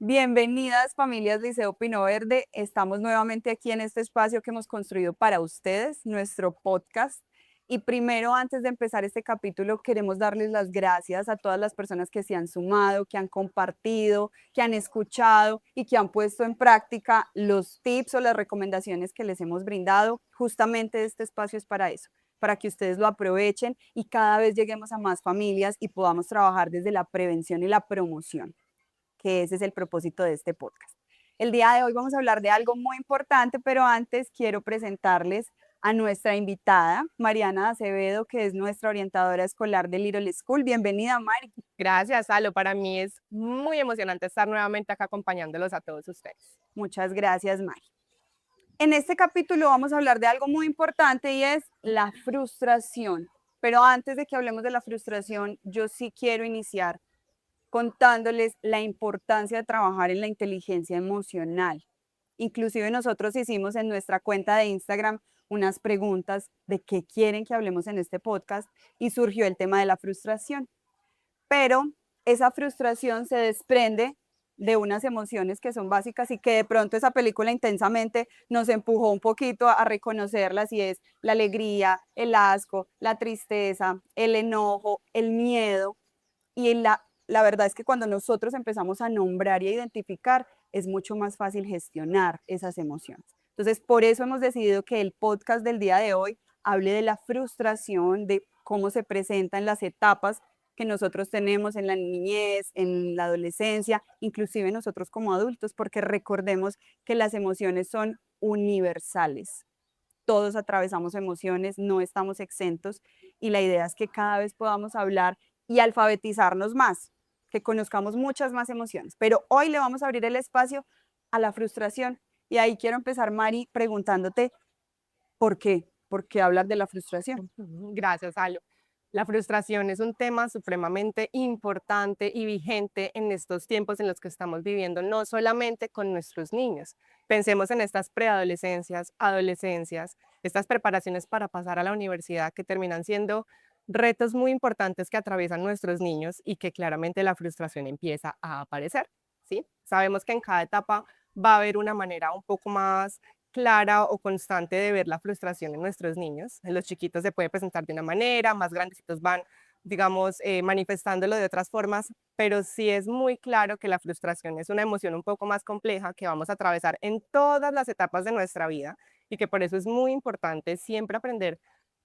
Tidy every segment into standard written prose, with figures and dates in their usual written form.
Bienvenidas familias Liceo Pino Verde. Estamos nuevamente aquí en este espacio que hemos construido para ustedes, nuestro podcast. Y primero, antes de empezar este capítulo, queremos darles las gracias a todas las personas que se han sumado, que han compartido, que han escuchado y que han puesto en práctica los tips o las recomendaciones que les hemos brindado. Justamente este espacio es para eso, para que ustedes lo aprovechen y cada vez lleguemos a más familias y podamos trabajar desde la prevención y la promoción, que ese es el propósito de este podcast. El día de hoy vamos a hablar de algo muy importante, pero antes quiero presentarles a nuestra invitada, Mariana Acevedo, que es nuestra orientadora escolar de Little School. Bienvenida, Mari. Gracias, Alo. Para mí es muy emocionante estar nuevamente acá acompañándolos a todos ustedes. Muchas gracias, Mari. En este capítulo vamos a hablar de algo muy importante y es la frustración. Pero antes de que hablemos de la frustración, yo sí quiero iniciar contándoles la importancia de trabajar en la inteligencia emocional. Inclusive nosotros hicimos en nuestra cuenta de Instagram unas preguntas de qué quieren que hablemos en este podcast y surgió el tema de la frustración. Pero esa frustración se desprende de unas emociones que son básicas y que de pronto esa película intensamente nos empujó un poquito a reconocerlas, y es la alegría, el asco, la tristeza, el enojo, el miedo. Y la verdad es que cuando nosotros empezamos a nombrar y a identificar, es mucho más fácil gestionar esas emociones. Entonces, por eso hemos decidido que el podcast del día de hoy hable de la frustración, de cómo se presenta en las etapas que nosotros tenemos en la niñez, en la adolescencia, inclusive nosotros como adultos, porque recordemos que las emociones son universales. Todos atravesamos emociones, no estamos exentos, y la idea es que cada vez podamos hablar y alfabetizarnos más, que conozcamos muchas más emociones. Pero hoy le vamos a abrir el espacio a la frustración, y ahí quiero empezar, Mari, preguntándote por qué. ¿Por qué hablar de la frustración? Gracias, Alo. La frustración es un tema supremamente importante y vigente en estos tiempos en los que estamos viviendo, no solamente con nuestros niños. Pensemos en estas preadolescencias, adolescencias, estas preparaciones para pasar a la universidad que terminan siendo retos muy importantes que atraviesan nuestros niños y que claramente la frustración empieza a aparecer, ¿sí? Sabemos que en cada etapa va a haber una manera un poco más clara o constante de ver la frustración en nuestros niños. En los chiquitos se puede presentar de una manera, más grandecitos van, digamos, manifestándolo de otras formas, pero sí es muy claro que la frustración es una emoción un poco más compleja que vamos a atravesar en todas las etapas de nuestra vida y que por eso es muy importante siempre aprender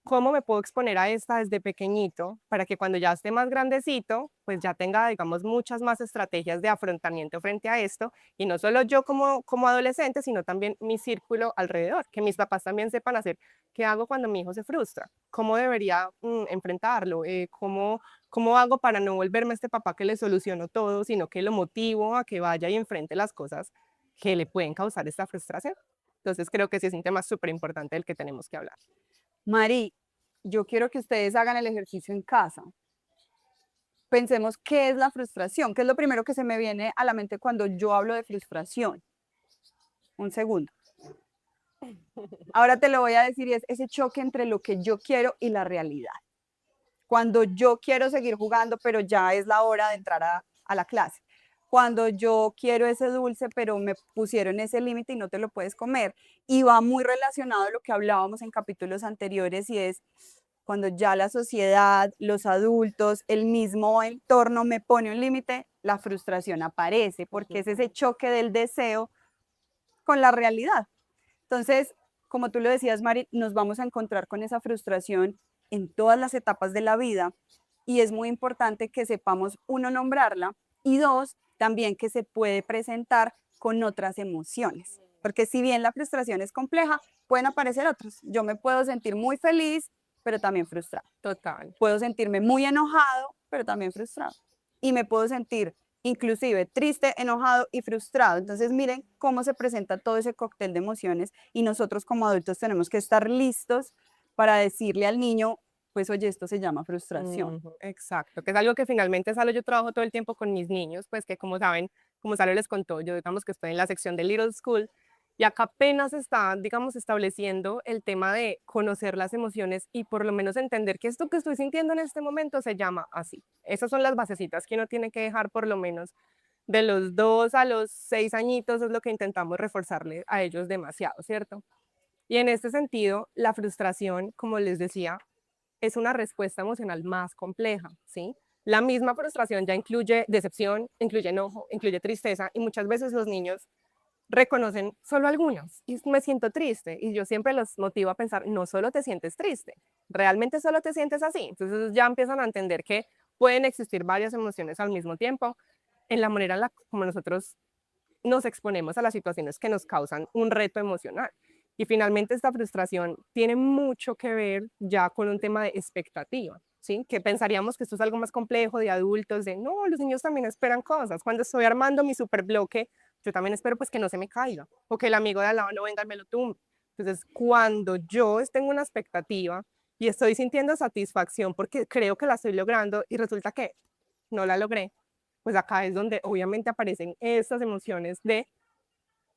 cómo me puedo exponer a esta desde pequeñito para que cuando ya esté más grandecito, pues ya tenga, digamos, muchas más estrategias de afrontamiento frente a esto y no solo yo como adolescente, sino también mi círculo alrededor, que mis papás también sepan hacer qué hago cuando mi hijo se frustra, cómo debería enfrentarlo, cómo hago para no volverme este papá que le soluciono todo, sino que lo motivo a que vaya y enfrente las cosas que le pueden causar esta frustración. Entonces creo que sí es un tema súper importante del que tenemos que hablar. Mari, yo quiero que ustedes hagan el ejercicio en casa. Pensemos qué es la frustración, qué es lo primero que se me viene a la mente cuando yo hablo de frustración. Un segundo. Ahora te lo voy a decir, y es ese choque entre lo que yo quiero y la realidad. Cuando yo quiero seguir jugando, pero ya es la hora de entrar a la clase. Cuando yo quiero ese dulce, pero me pusieron ese límite y no te lo puedes comer. Y va muy relacionado a lo que hablábamos en capítulos anteriores, y es cuando ya la sociedad, los adultos, el mismo entorno me pone un límite, la frustración aparece, porque es ese choque del deseo con la realidad. Entonces, como tú lo decías, Mari, nos vamos a encontrar con esa frustración en todas las etapas de la vida, y es muy importante que sepamos, uno, nombrarla, y dos, también que se puede presentar con otras emociones. Porque si bien la frustración es compleja, pueden aparecer otros. Yo me puedo sentir muy feliz, pero también frustrado. Total. Puedo sentirme muy enojado, pero también frustrado. Y me puedo sentir inclusive triste, enojado y frustrado. Entonces, miren cómo se presenta todo ese cóctel de emociones, y nosotros como adultos tenemos que estar listos para decirle al niño, pues oye, esto se llama frustración. Ujú, exacto, que es algo que finalmente, Salo, yo trabajo todo el tiempo con mis niños, pues que como saben, como Salo les contó, yo digamos que estoy en la sección de Little School y acá apenas está, digamos, estableciendo el tema de conocer las emociones y por lo menos entender que esto que estoy sintiendo en este momento se llama así. Esas son las basecitas que uno tiene que dejar por lo menos De los 2 a los 6 añitos es lo que intentamos reforzarle a ellos demasiado, ¿cierto? Y en este sentido, la frustración, como les decía, es una respuesta emocional más compleja, ¿sí? La misma frustración ya incluye decepción, incluye enojo, incluye tristeza y muchas veces los niños reconocen solo algunos y me siento triste y yo siempre los motivo a pensar, no solo te sientes triste, realmente solo te sientes así. Entonces ya empiezan a entender que pueden existir varias emociones al mismo tiempo en la manera en la como nosotros nos exponemos a las situaciones que nos causan un reto emocional. Y finalmente esta frustración tiene mucho que ver ya con un tema de expectativa, ¿sí? Que pensaríamos que esto es algo más complejo de adultos, de no, los niños también esperan cosas. Cuando estoy armando mi super bloque, yo también espero pues que no se me caiga o que el amigo de al lado no venga y me lo tumbe. Entonces, cuando yo tengo una expectativa y estoy sintiendo satisfacción porque creo que la estoy logrando y resulta que no la logré, pues acá es donde obviamente aparecen estas emociones de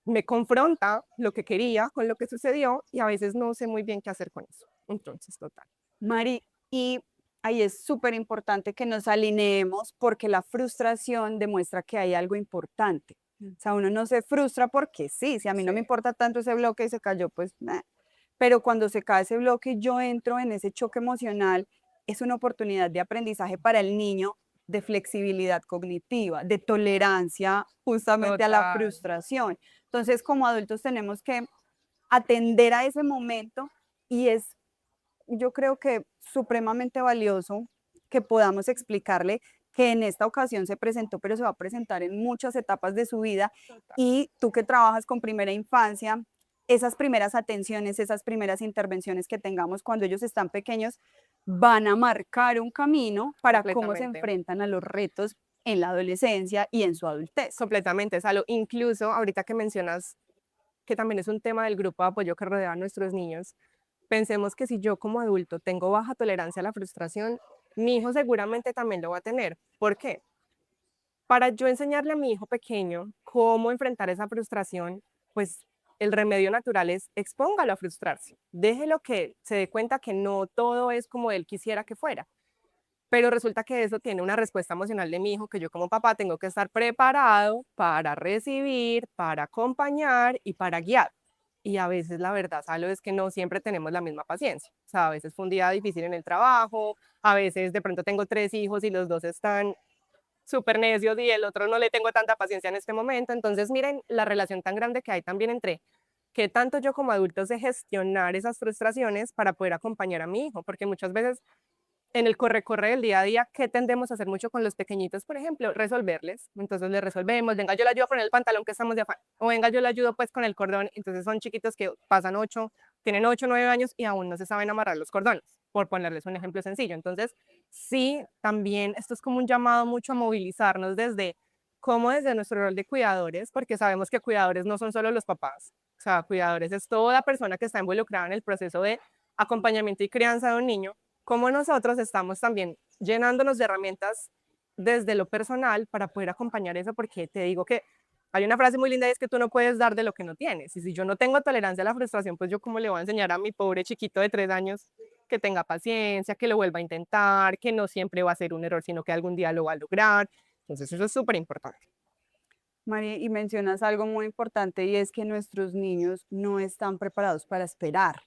me confronta lo que quería con lo que sucedió y a veces no sé muy bien qué hacer con eso. Entonces, total. Mari, y ahí es súper importante que nos alineemos porque la frustración demuestra que hay algo importante. O sea, uno no se frustra porque sí, si a mí no Sí, me importa tanto ese bloque y se cayó, pues, meh. Pero cuando se cae ese bloque y yo entro en ese choque emocional, es una oportunidad de aprendizaje para el niño, de flexibilidad cognitiva, de tolerancia justamente a la total. frustración. Entonces, como adultos tenemos que atender a ese momento y es, yo creo que supremamente valioso que podamos explicarle que en esta ocasión se presentó, pero se va a presentar en muchas etapas de su vida. Y tú que trabajas con primera infancia, esas primeras atenciones, esas primeras intervenciones que tengamos cuando ellos están pequeños, van a marcar un camino para cómo se Completamente. enfrentan a los retos en la adolescencia y en su adultez. Completamente, Salo. Incluso ahorita que mencionas que también es un tema del grupo de apoyo que rodea a nuestros niños, pensemos que si yo como adulto tengo baja tolerancia a la frustración, mi hijo seguramente también lo va a tener. ¿Por qué? Para yo enseñarle a mi hijo pequeño cómo enfrentar esa frustración, pues el remedio natural es expóngalo a frustrarse. Déjelo que se dé cuenta que no todo es como él quisiera que fuera. Pero resulta que eso tiene una respuesta emocional de mi hijo que yo como papá tengo que estar preparado para recibir, para acompañar y para guiar. Y a veces la verdad, Salo, es que no siempre tenemos la misma paciencia. O sea, a veces fue un día difícil en el trabajo, a veces de pronto tengo 3 hijos y los dos están súper necios y el otro no le tengo tanta paciencia en este momento. Entonces, miren la relación tan grande que hay también entre qué tanto yo como adulto sé gestionar esas frustraciones para poder acompañar a mi hijo, porque muchas veces en el corre-corre del día a día, ¿qué tendemos a hacer mucho con los pequeñitos, por ejemplo? Resolverles. Entonces les resolvemos, venga, yo le ayudo a poner el pantalón que estamos de afán, o venga, yo le ayudo pues con el cordón. Entonces son chiquitos que pasan 8, tienen 8, 9 años y aún no se saben amarrar los cordones, por ponerles un ejemplo sencillo. Entonces, sí, también esto es como un llamado mucho a movilizarnos desde, como desde nuestro rol de cuidadores, porque sabemos que cuidadores no son solo los papás, o sea, cuidadores es toda persona que está involucrada en el proceso de acompañamiento y crianza de un niño, como nosotros estamos también llenándonos de herramientas desde lo personal para poder acompañar eso, porque te digo que hay una frase muy linda y es que tú no puedes dar de lo que no tienes. Y si yo no tengo tolerancia a la frustración, pues yo cómo le voy a enseñar a mi pobre chiquito de 3 años que tenga paciencia, que lo vuelva a intentar, que no siempre va a ser un error, sino que algún día lo va a lograr. Entonces eso es súper importante. María, y mencionas algo muy importante y es que nuestros niños no están preparados para esperar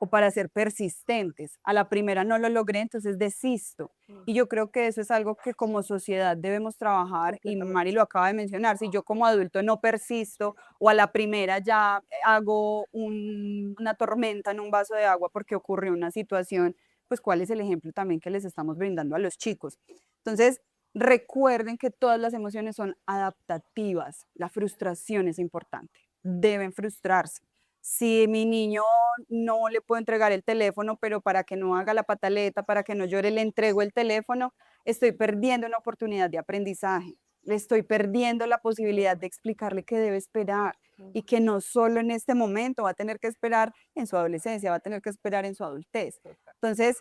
o para ser persistentes. A la primera no lo logré, entonces desisto. Y yo creo que eso es algo que como sociedad debemos trabajar y Mari Completamente. lo acaba de mencionar. Si yo como adulto no persisto o a la primera ya hago una tormenta en un vaso de agua porque ocurrió una situación, pues cuál es el ejemplo también que les estamos brindando a los chicos. Entonces, recuerden que todas las emociones son adaptativas. La frustración es importante. Deben frustrarse. Si mi niño no le puedo entregar el teléfono, pero para que no haga la pataleta, para que no llore, le entrego el teléfono, estoy perdiendo una oportunidad de aprendizaje. Le estoy perdiendo la posibilidad de explicarle que debe esperar y que no solo en este momento va a tener que esperar en su adolescencia, va a tener que esperar en su adultez. Entonces,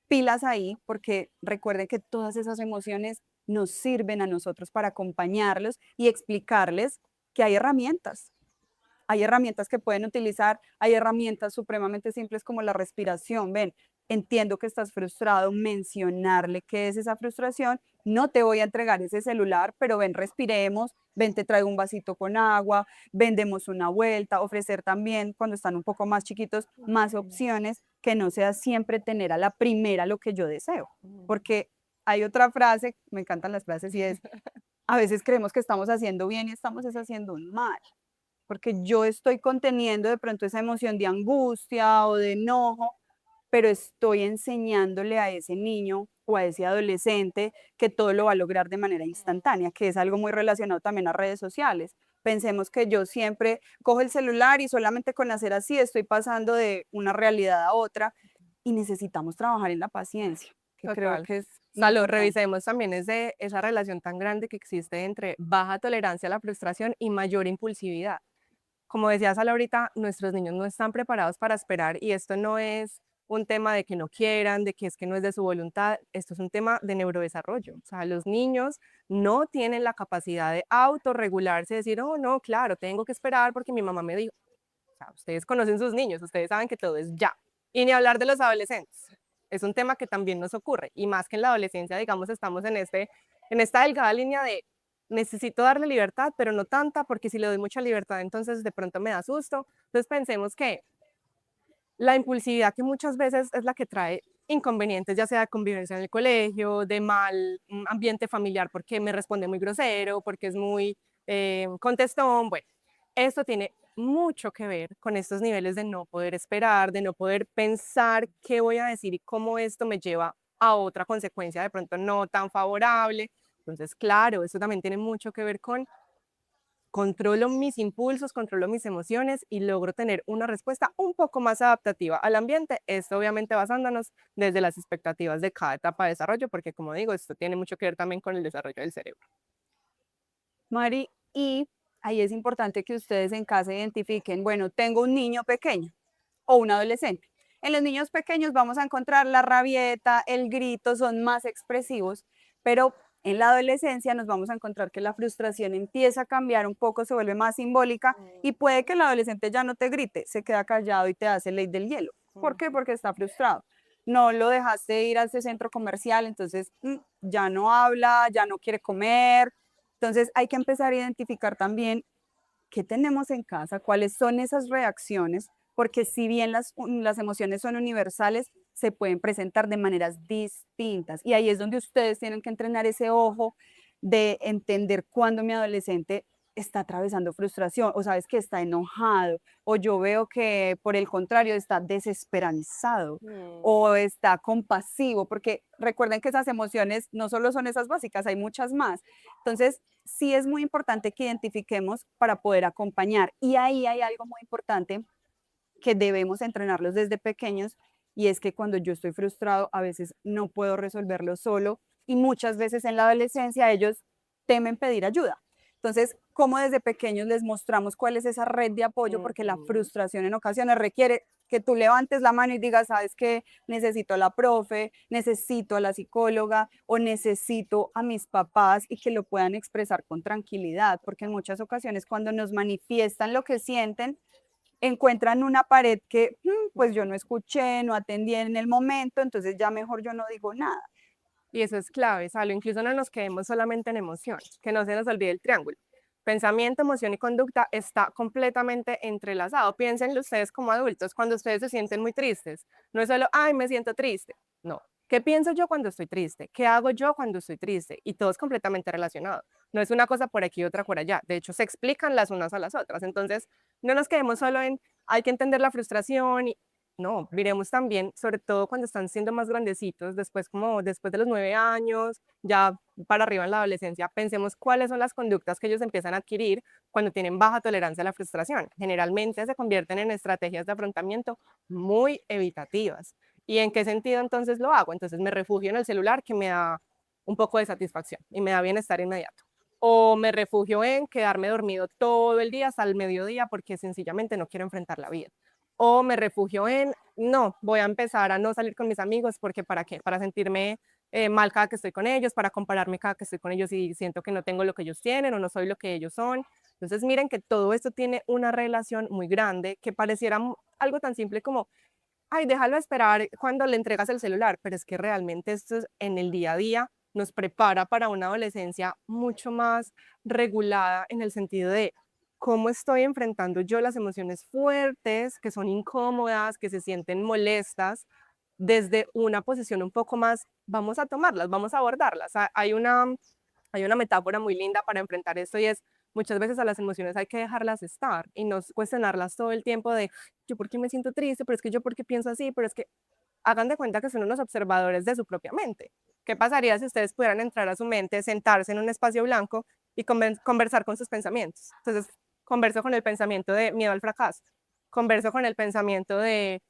pilas ahí, porque recuerden que todas esas emociones nos sirven a nosotros para acompañarlos y explicarles que hay herramientas que pueden utilizar, hay herramientas supremamente simples como la respiración. Ven, entiendo que estás frustrado, mencionarle qué es esa frustración, no te voy a entregar ese celular, pero ven, respiremos, ven, te traigo un vasito con agua, ven, demos una vuelta, ofrecer también cuando están un poco más chiquitos más opciones, que no sea siempre tener a la primera lo que yo deseo, porque hay otra frase, me encantan las frases y es, a veces creemos que estamos haciendo bien y estamos es haciendo mal, porque yo estoy conteniendo de pronto esa emoción de angustia o de enojo, pero estoy enseñándole a ese niño o a ese adolescente que todo lo va a lograr de manera instantánea, que es algo muy relacionado también a redes sociales. Pensemos que yo siempre cojo el celular y solamente con hacer así estoy pasando de una realidad a otra y necesitamos trabajar en la paciencia, que creo Total. que es Salud, importante. revisemos también esa relación tan grande que existe entre baja tolerancia a la frustración y mayor impulsividad. Como decía Sala ahorita, nuestros niños no están preparados para esperar y esto no es un tema de que no quieran, de que es que no es de su voluntad, esto es un tema de neurodesarrollo. O sea, los niños no tienen la capacidad de autorregularse, decir, oh, no, claro, tengo que esperar porque mi mamá me dijo. O sea, ustedes conocen sus niños, ustedes saben que todo es ya. Y ni hablar de los adolescentes. Es un tema que también nos ocurre y más que en la adolescencia, digamos, estamos en esta delgada línea de necesito darle libertad, pero no tanta, porque si le doy mucha libertad, entonces de pronto me da susto. Entonces pensemos que la impulsividad que muchas veces es la que trae inconvenientes, ya sea de convivencia en el colegio, de mal ambiente familiar porque me responde muy grosero, porque es muy contestón. Bueno, esto tiene mucho que ver con estos niveles de no poder esperar, de no poder pensar qué voy a decir y cómo esto me lleva a otra consecuencia de pronto no tan favorable. Entonces, claro, eso también tiene mucho que ver con controlo mis impulsos, controlo mis emociones y logro tener una respuesta un poco más adaptativa al ambiente. Esto obviamente basándonos desde las expectativas de cada etapa de desarrollo, porque como digo, esto tiene mucho que ver también con el desarrollo del cerebro. Mari, y ahí es importante que ustedes en casa identifiquen, bueno, tengo un niño pequeño o un adolescente. En los niños pequeños vamos a encontrar la rabieta, el grito, son más expresivos, pero en la adolescencia nos vamos a encontrar que la frustración empieza a cambiar un poco, se vuelve más simbólica y puede que el adolescente ya no te grite, se queda callado y te hace ley del hielo. ¿Por qué? Porque está frustrado. No lo dejaste ir a ese centro comercial, entonces ya no habla, ya no quiere comer. Entonces hay que empezar a identificar también qué tenemos en casa, cuáles son esas reacciones, porque si bien las emociones son universales, se pueden presentar de maneras distintas. Y ahí es donde ustedes tienen que entrenar ese ojo de entender cuando mi adolescente está atravesando frustración o sabes que está enojado o yo veo que por el contrario está desesperanzado Mm. o está compasivo, porque recuerden que esas emociones no solo son esas básicas, hay muchas más. Entonces, sí es muy importante que identifiquemos para poder acompañar. Y ahí hay algo muy importante que debemos entrenarlos desde pequeños y es que cuando yo estoy frustrado a veces no puedo resolverlo solo y muchas veces en la adolescencia ellos temen pedir ayuda. Entonces, ¿cómo desde pequeños les mostramos cuál es esa red de apoyo? Porque la Ujú. frustración en ocasiones requiere que tú levantes la mano y digas, sabes que necesito a la profe, necesito a la psicóloga o necesito a mis papás y que lo puedan expresar con tranquilidad, porque en muchas ocasiones cuando nos manifiestan lo que sienten, encuentran una pared que pues yo no escuché, no atendí en el momento, entonces ya mejor yo no digo nada. Y eso es clave, Salo. Incluso no nos quedemos solamente en emoción, que no se nos olvide el triángulo. Pensamiento, emoción y conducta está completamente entrelazado. Piénsenlo ustedes como adultos, cuando ustedes se sienten muy tristes. No es solo, ay, me siento triste. No. ¿Qué pienso yo cuando estoy triste? ¿Qué hago yo cuando estoy triste? Y todo es completamente relacionado. No es una cosa por aquí y otra por allá. De hecho, se explican las unas a las otras. Entonces, no nos quedemos solo en, hay que entender la frustración y no, miremos también, sobre todo cuando están siendo más grandecitos, después como después de los 9 años, ya para arriba en la adolescencia, pensemos cuáles son las conductas que ellos empiezan a adquirir cuando tienen baja tolerancia a la frustración. Generalmente se convierten en estrategias de afrontamiento muy evitativas. ¿Y en qué sentido entonces lo hago? Entonces me refugio en el celular que me da un poco de satisfacción y me da bienestar inmediato. O me refugio en quedarme dormido todo el día hasta el mediodía porque sencillamente no quiero enfrentar la vida. O me refugio en, no, voy a empezar a no salir con mis amigos porque ¿para qué? Para sentirme mal cada que estoy con ellos, para compararme cada que estoy con ellos y siento que no tengo lo que ellos tienen o no soy lo que ellos son. Entonces miren que todo esto tiene una relación muy grande que pareciera algo tan simple como ay, déjalo esperar cuando le entregas el celular, pero es que realmente esto en el día a día nos prepara para una adolescencia mucho más regulada en el sentido de cómo estoy enfrentando yo las emociones fuertes, que son incómodas, que se sienten molestas, desde una posición un poco más, vamos a tomarlas, vamos a abordarlas. Hay una metáfora muy linda para enfrentar esto y es, muchas veces a las emociones hay que dejarlas estar y no cuestionarlas todo el tiempo de, yo por qué me siento triste, pero es que yo por qué pienso así, pero es que hagan de cuenta que son unos observadores de su propia mente. ¿Qué pasaría si ustedes pudieran entrar a su mente, sentarse en un espacio blanco y conversar con sus pensamientos? Entonces, converso con el pensamiento de miedo al fracaso, converso con el pensamiento de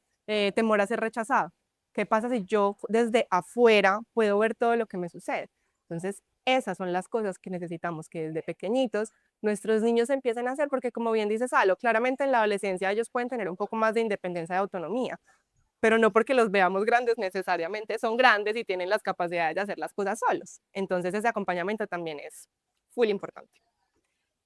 temor a ser rechazado. ¿Qué pasa si yo desde afuera puedo ver todo lo que me sucede? Entonces, esas son las cosas que necesitamos que desde pequeñitos nuestros niños empiecen a hacer, porque como bien dice Salo, claramente en la adolescencia ellos pueden tener un poco más de independencia y autonomía, pero no porque los veamos grandes necesariamente son grandes y tienen las capacidades de hacer las cosas solos. Entonces ese acompañamiento también es full importante.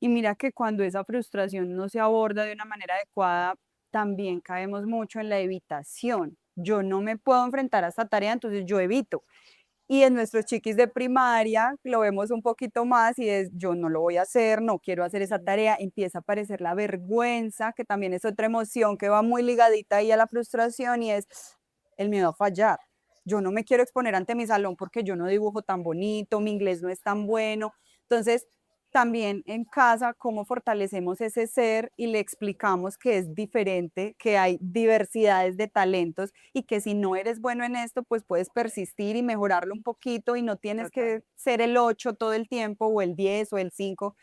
Y mira que cuando esa frustración no se aborda de una manera adecuada, también caemos mucho en la evitación. Yo no me puedo enfrentar a esta tarea, entonces yo evito. Y en nuestros chiquis de primaria lo vemos un poquito más y es yo no lo voy a hacer, no quiero hacer esa tarea, empieza a aparecer la vergüenza, que también es otra emoción que va muy ligadita ahí a la frustración y es el miedo a fallar. Yo no me quiero exponer ante mi salón porque yo no dibujo tan bonito, mi inglés no es tan bueno. Entonces, también en casa, cómo fortalecemos ese ser y le explicamos que es diferente, que hay diversidades de talentos y que si no eres bueno en esto, pues puedes persistir y mejorarlo un poquito y no tienes Total. que ser el 8 todo el tiempo o el 10 o el 5.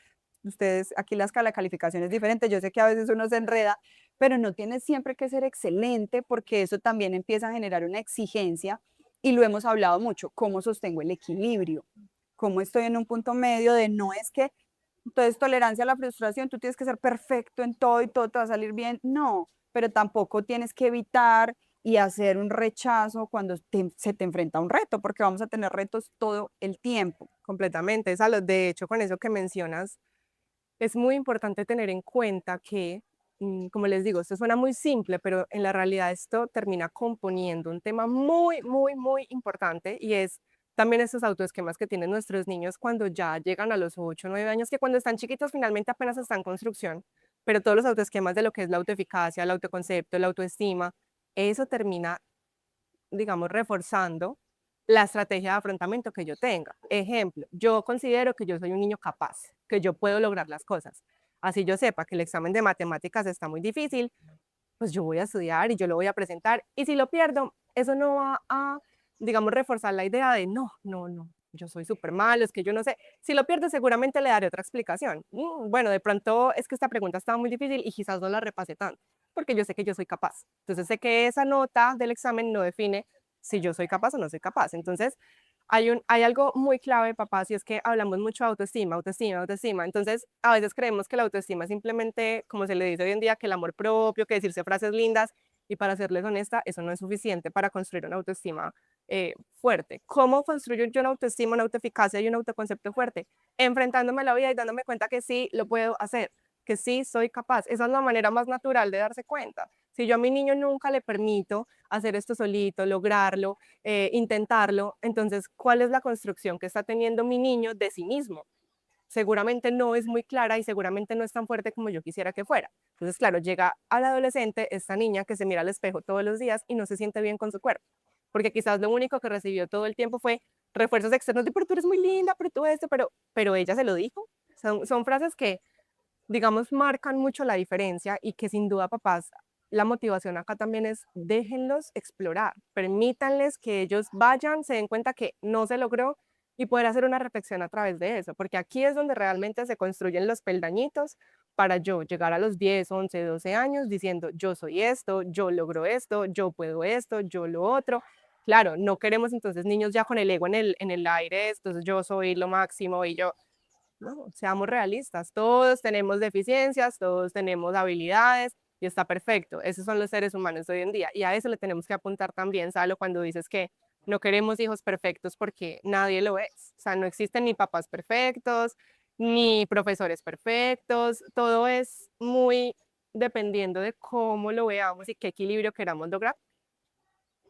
Ustedes, aquí la calificación es diferente, yo sé que a veces uno se enreda, pero no tienes siempre que ser excelente porque eso también empieza a generar una exigencia y lo hemos hablado mucho, cómo sostengo el equilibrio, cómo estoy en un punto medio de no es que, entonces tolerancia a la frustración, tú tienes que ser perfecto en todo y todo te va a salir bien, no, pero tampoco tienes que evitar y hacer un rechazo cuando se te enfrenta a un reto, porque vamos a tener retos todo el tiempo. Completamente. De hecho, con eso que mencionas, es muy importante tener en cuenta que, como les digo, esto suena muy simple, pero en la realidad esto termina componiendo un tema muy, muy, muy importante y es también esos autoesquemas que tienen nuestros niños cuando ya llegan a los 8 o 9 años, que cuando están chiquitos finalmente apenas están en construcción, pero todos los autoesquemas de lo que es la autoeficacia, el autoconcepto, la autoestima, eso termina, digamos, reforzando la estrategia de afrontamiento que yo tenga. Ejemplo, yo considero que yo soy un niño capaz, que yo puedo lograr las cosas. Así yo sepa que el examen de matemáticas está muy difícil, pues yo voy a estudiar y yo lo voy a presentar. Y si lo pierdo, eso no va a, digamos, reforzar la idea de no, no, no, yo soy súper malo, es que yo no sé. Si lo pierdo, seguramente le daré otra explicación. Bueno, de pronto es que esta pregunta estaba muy difícil y quizás no la repase tanto, porque yo sé que yo soy capaz. Entonces sé que esa nota del examen no define si yo soy capaz o no soy capaz. Entonces, hay algo muy clave, papás, y es que hablamos mucho de autoestima, autoestima, autoestima. Entonces, a veces creemos que la autoestima es simplemente, como se le dice hoy en día, que el amor propio, que decirse frases lindas, y para serles honesta, eso no es suficiente para construir una autoestima fuerte. ¿Cómo construyo yo una autoestima, una autoeficacia y un autoconcepto fuerte? Enfrentándome a la vida y dándome cuenta que sí lo puedo hacer, que sí soy capaz. Esa es la manera más natural de darse cuenta. Si yo a mi niño nunca le permito hacer esto solito, lograrlo, intentarlo, entonces, ¿cuál es la construcción que está teniendo mi niño de sí mismo? Seguramente no es muy clara y seguramente no es tan fuerte como yo quisiera que fuera. Entonces, claro, llega al adolescente esta niña que se mira al espejo todos los días y no se siente bien con su cuerpo, porque quizás lo único que recibió todo el tiempo fue refuerzos externos de, pero tú eres muy linda, pero tú esto, pero ella se lo dijo. Son frases que, digamos, marcan mucho la diferencia y que sin duda, papás, la motivación acá también es déjenlos explorar, permítanles que ellos vayan, se den cuenta que no se logró y poder hacer una reflexión a través de eso, porque aquí es donde realmente se construyen los peldañitos para yo llegar a los 10, 11, 12 años diciendo, yo soy esto, yo logro esto, yo puedo esto, yo lo otro. Claro, no queremos entonces niños ya con el ego en el aire, entonces yo soy lo máximo y yo, no, seamos realistas, todos tenemos deficiencias, todos tenemos habilidades y está perfecto. Esos son los seres humanos de hoy en día y a eso le tenemos que apuntar también, Salo, cuando dices que no queremos hijos perfectos porque nadie lo es. O sea, no existen ni papás perfectos, ni profesores perfectos, todo es muy dependiendo de cómo lo veamos y qué equilibrio queramos lograr.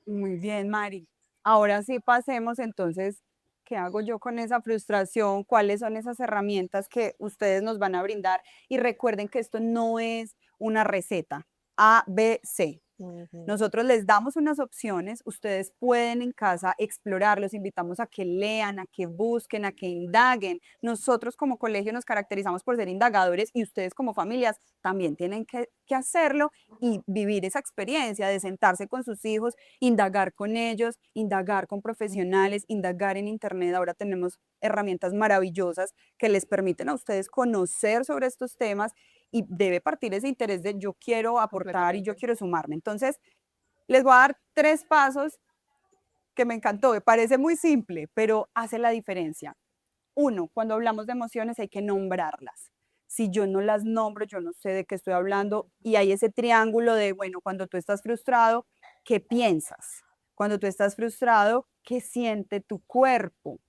Muy bien, Mari. Ahora sí pasemos entonces, ¿qué hago yo con esa frustración? ¿Cuáles son esas herramientas que ustedes nos van a brindar? Y recuerden que esto no es una receta A, B, C. Ujú. Nosotros les damos unas opciones, ustedes pueden en casa explorar, los invitamos a que lean, a que busquen, a que indaguen. Nosotros como colegio nos caracterizamos por ser indagadores y ustedes como familias también tienen que hacerlo y vivir esa experiencia de sentarse con sus hijos, indagar con ellos, indagar con profesionales, indagar en internet. Ahora tenemos herramientas maravillosas que les permiten a ustedes conocer sobre estos temas y debe partir ese interés de yo quiero aportar y yo Completamente. quiero sumarme. Entonces, les voy a dar 3 pasos que me encantó, me parece muy simple, pero hace la diferencia. Uno, cuando hablamos de emociones hay que nombrarlas. Si yo no las nombro, yo no sé de qué estoy hablando y hay ese triángulo de, bueno, cuando tú estás frustrado, ¿qué piensas? Cuando tú estás frustrado, ¿qué siente tu cuerpo?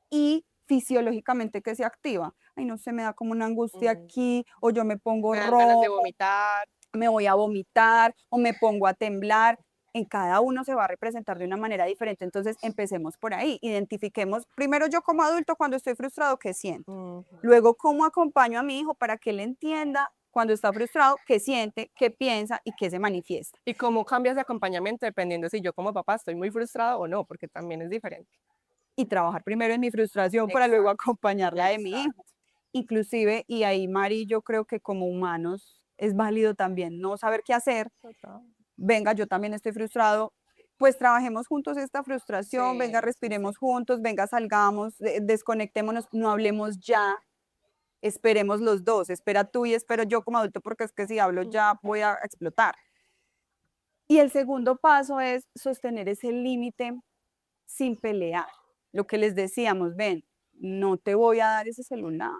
Y fisiológicamente, ¿qué se activa? Ay, no sé, me da como una angustia Mm. aquí, o yo me pongo Me dan ganas de rojo, vomitar. me voy a vomitar o me pongo a temblar. En cada uno se va a representar de una manera diferente. Entonces, empecemos por ahí. Identifiquemos primero yo como adulto cuando estoy frustrado, qué siento. Ujú. Luego, cómo acompaño a mi hijo para que él entienda cuando está frustrado, qué siente, qué piensa y qué se manifiesta. Y cómo cambias de acompañamiento dependiendo si yo como papá estoy muy frustrado o no, porque también es diferente. Y trabajar primero en mi frustración para luego Exacto, acompañar la de mi hijo. exacto. Inclusive, y ahí Mari, yo creo que como humanos es válido también no saber qué hacer. Total. Venga, yo también estoy frustrado, pues trabajemos juntos esta frustración, venga, Sí, sí, respiremos sí. juntos, venga, salgamos, desconectémonos, no hablemos ya, esperemos los dos, espera tú y espero yo como adulto, porque es que si hablo ya Ujú. voy a explotar. Y el segundo paso es sostener ese límite sin pelear. Lo que les decíamos, ven, no te voy a dar ese celular.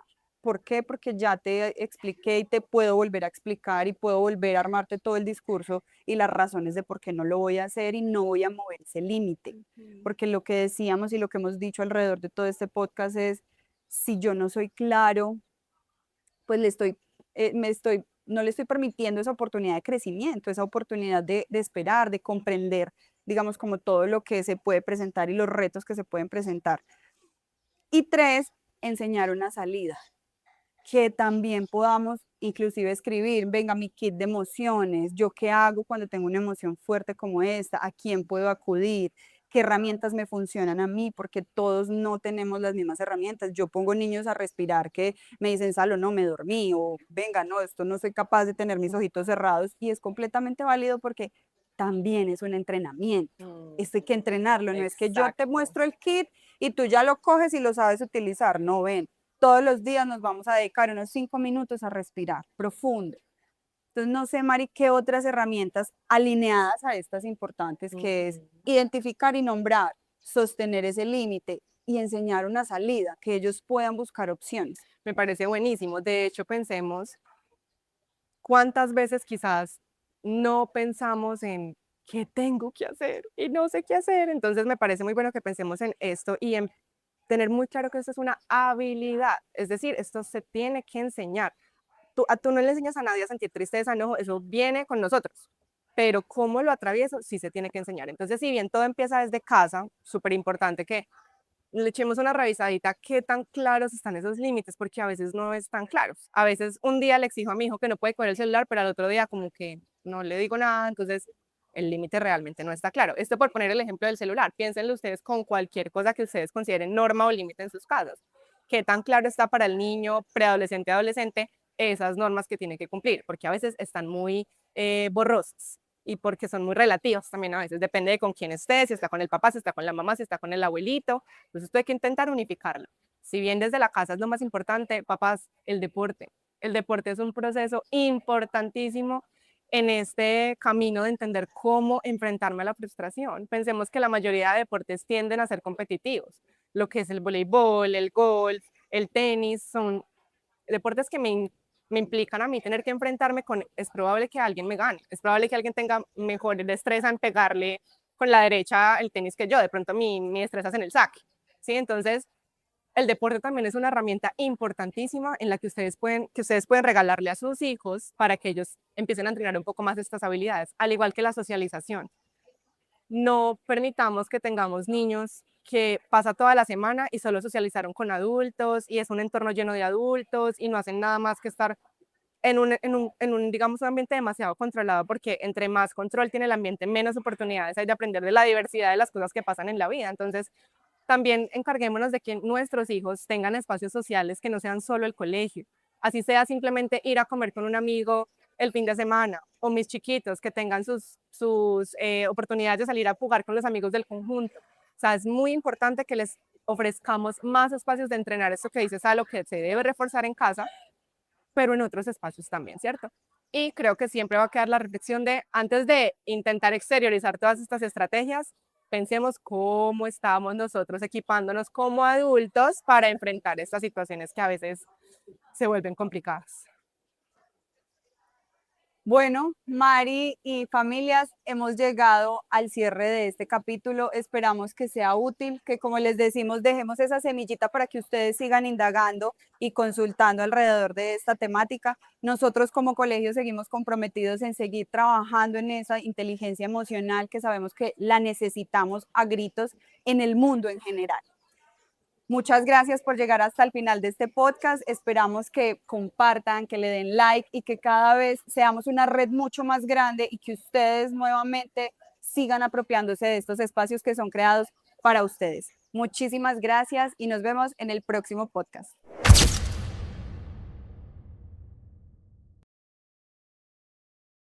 ¿Por qué? Porque ya te expliqué y te puedo volver a explicar y puedo volver a armarte todo el discurso y las razones de por qué no lo voy a hacer y no voy a mover ese límite. Ujú. Porque lo que decíamos y lo que hemos dicho alrededor de todo este podcast es, si yo no soy claro, pues no le estoy permitiendo esa oportunidad de crecimiento, esa oportunidad de esperar, de comprender, digamos, como todo lo que se puede presentar y los retos que se pueden presentar. Y tres, enseñar una salida, que también podamos inclusive escribir, venga, mi kit de emociones, yo qué hago cuando tengo una emoción fuerte como esta, a quién puedo acudir, qué herramientas me funcionan a mí, porque todos no tenemos las mismas herramientas. Yo pongo niños a respirar que me dicen, Salo, no me dormí, o venga, no, esto no soy capaz de tener mis ojitos cerrados, y es completamente válido porque también es un entrenamiento. Esto hay que Ujú. entrenarlo, no es que yo te Exacto. muestro el kit y tú ya lo coges y lo sabes utilizar, no ven, todos los días nos vamos a dedicar unos 5 minutos a respirar profundo. Entonces, no sé, Mari, qué otras herramientas alineadas a estas importantes, que es Ujú. identificar y nombrar, sostener ese límite y enseñar una salida, que ellos puedan buscar opciones. Me parece buenísimo. De hecho, pensemos cuántas veces quizás no pensamos en qué tengo que hacer y no sé qué hacer. Entonces, me parece muy bueno que pensemos en esto y en tener muy claro que esto es una habilidad. Es decir, esto se tiene que enseñar. Tú no le enseñas a nadie a sentir tristeza, no, eso viene con nosotros. Pero cómo lo atravieso, sí se tiene que enseñar. Entonces, si bien todo empieza desde casa, súper importante que le echemos una revisadita qué tan claros están esos límites, porque a veces no están claros. A veces un día le exijo a mi hijo que no puede coger el celular, pero al otro día como que no le digo nada, entonces el límite realmente no está claro. Esto por poner el ejemplo del celular, piénsenlo ustedes con cualquier cosa que ustedes consideren norma o límite en sus casas. ¿Qué tan claro está para el niño, preadolescente, adolescente, esas normas que tiene que cumplir? Porque a veces están muy borrosas y porque son muy relativas también a veces, depende de con quién esté, si está con el papá, si está con la mamá, si está con el abuelito, entonces esto hay que intentar unificarlo. Si bien desde la casa es lo más importante, papás, el deporte. El deporte es un proceso importantísimo en este camino de entender cómo enfrentarme a la frustración. Pensemos que la mayoría de deportes tienden a ser competitivos. Lo que es el voleibol, el golf, el tenis, son deportes que me implican a mí tener que enfrentarme con, es probable que alguien me gane, es probable que alguien tenga mejor destreza en pegarle con la derecha el tenis que yo, de pronto mi destreza es en el saque, ¿sí? Entonces, el deporte también es una herramienta importantísima en la que ustedes pueden regalarle a sus hijos para que ellos empiecen a entrenar un poco más estas habilidades, al igual que la socialización. no permitamos que tengamos niños que pasa toda la semana y solo socializaron con adultos y es un entorno lleno de adultos y no hacen nada más que estar digamos, un ambiente demasiado controlado, porque entre más control tiene el ambiente, menos oportunidades hay de aprender de la diversidad de las cosas que pasan en la vida. Entonces, también encarguémonos de que nuestros hijos tengan espacios sociales que no sean solo el colegio, así sea simplemente ir a comer con un amigo el fin de semana, o mis chiquitos que tengan sus oportunidades de salir a jugar con los amigos del conjunto. O sea, es muy importante que les ofrezcamos más espacios de entrenar esto que dices a lo que se debe reforzar en casa, pero en otros espacios también, ¿cierto? Y creo que siempre va a quedar la reflexión de, antes de intentar exteriorizar todas estas estrategias, pensemos cómo estamos nosotros equipándonos como adultos para enfrentar estas situaciones que a veces se vuelven complicadas. Bueno, Mari y familias, hemos llegado al cierre de este capítulo. Esperamos que sea útil, que como les decimos, dejemos esa semillita para que ustedes sigan indagando y consultando alrededor de esta temática. Nosotros como colegio seguimos comprometidos en seguir trabajando en esa inteligencia emocional que sabemos que la necesitamos a gritos en el mundo en general. Muchas gracias por llegar hasta el final de este podcast. Esperamos que compartan, que le den like y que cada vez seamos una red mucho más grande y que ustedes nuevamente sigan apropiándose de estos espacios que son creados para ustedes. Muchísimas gracias y nos vemos en el próximo podcast.